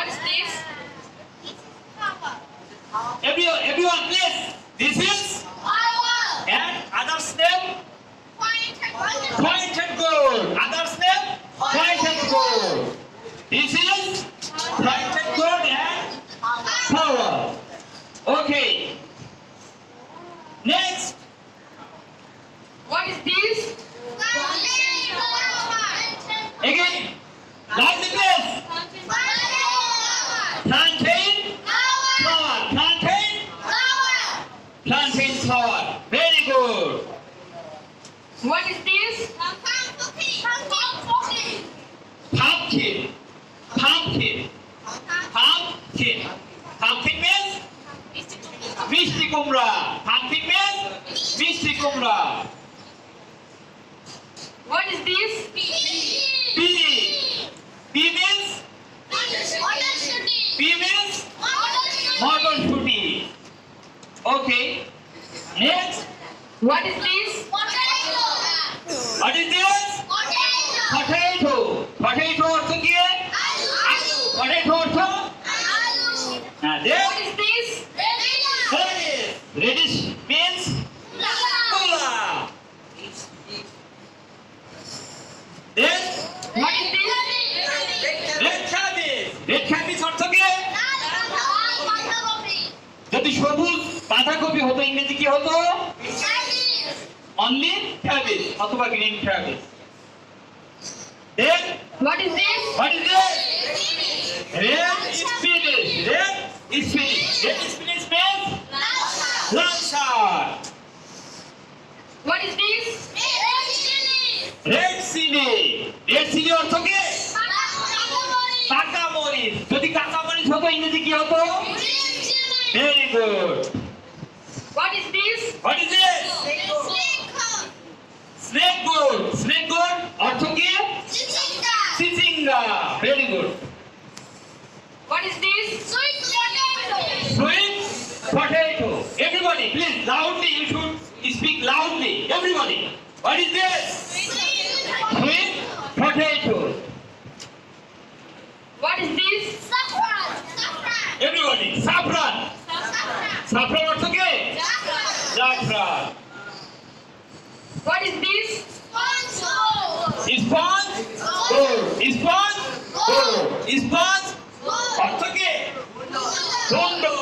What is this? Everyone, please. This is and others name point and goal. Others name point and goal. This is point and goal and power. Okay. Next. What is this? Again. Loudly, please. Plantain. Flower. Plantain. Plantain flower. Very good. What is this? Pumpkin. Pumpkin. Pumpkin. Pumpkin means Mishti Kumra. Pumpkin means Mishti Kumra. What is this? Bee. Bee means Motorshooty. Okay. Next. What is this? What is this? Potato. Potato অর্থ কি? Potato অর্থ? What is this? Reddish. Reddish means Mula. Then What is this? red cabbage. Red cabbage অর্থ কি? যদি সবুজ বাঁধাকপি হতো ইংরেজি কি হতো? Only cabbage অথবা green cabbage. Then What is this? what is this? Red spinach. Red spinach. Red spinach means Lansar. What is this? Red chili. Red chili অর্থ কি? কাঁচা মরিচ। যদি কাঁচা মরিচ হতো ইংরেজি কি হতো? Very good. What is this? What is this? Snake gourd. Snake gourd অর্থ কি? Chicinga. Very good. What is this? Sweet potato. Everybody, please, loudly. You should speak loudly. Everybody. What is this? Sweet potato. What is this? Everybody. Saffron. Saffron অর্থ কি? Saffron. What is this? Sponge. Gold. Sponge. Gold. Sponge অর্থ কি? Rondo.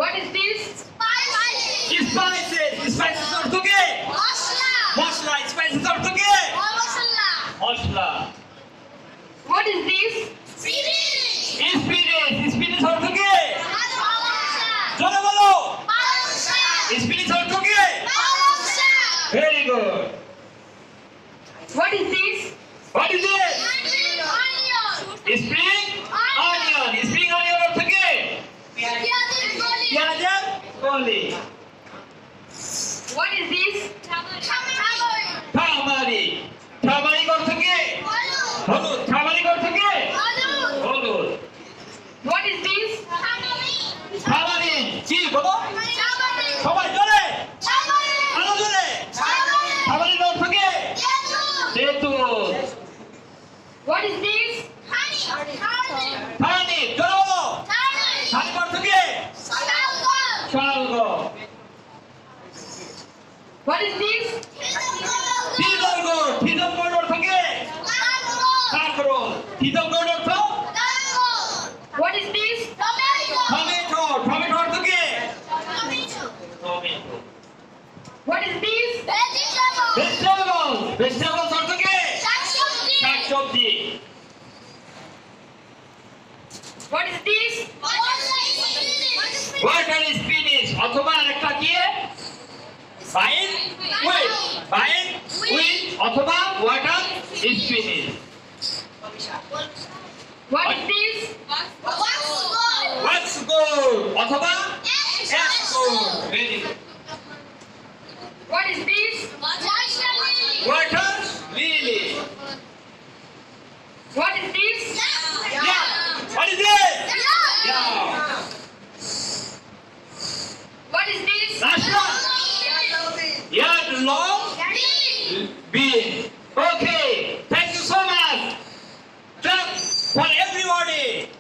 What is this? Spices. Spices অর্থ কি? মশলা। Spices অর্থ কি? মশলা। What is this? Spinach. Spinach অর্থ কি? জোরে বলো। Spinach অর্থ কি? Very good. What is this? What is it? Spring onion. Spring onion অর্থ কি? পেঁয়াজের কলি। What is this? Turmeric. Turmeric অর্থ কি? হলুদ। Turmeric অর্থ কি? হলুদ। What is this? Turmeric কি বলো? সবাই জোরে। আরো জোরে। Turmeric অর্থ কি? তেঁতুল। What is this? Turnip জোরে বলো। Turnip অর্থ কি? শালগম। What is this? তিতলগড়। তিতলগড় অর্থ কি? কাঁকরোল। তিতলগড় অর্থ? What is this? Tomato. Tomato অর্থ কি? Tomato. What is this? Vegetable. Vegetables অর্থ কি? শাকসবজি। What is this? Water spinach অথবা আরেকটা কি? Bindweed. বাইন উইথ অথবা water spinach. What is this? Wax gourd অথবা ash gourd. Very good. What is this? Water lily. What is this? Yeah. What is this? Yeah. What is this? Last one. Yeah, long bean. Okay. Thank you so much. Clap. for everybody.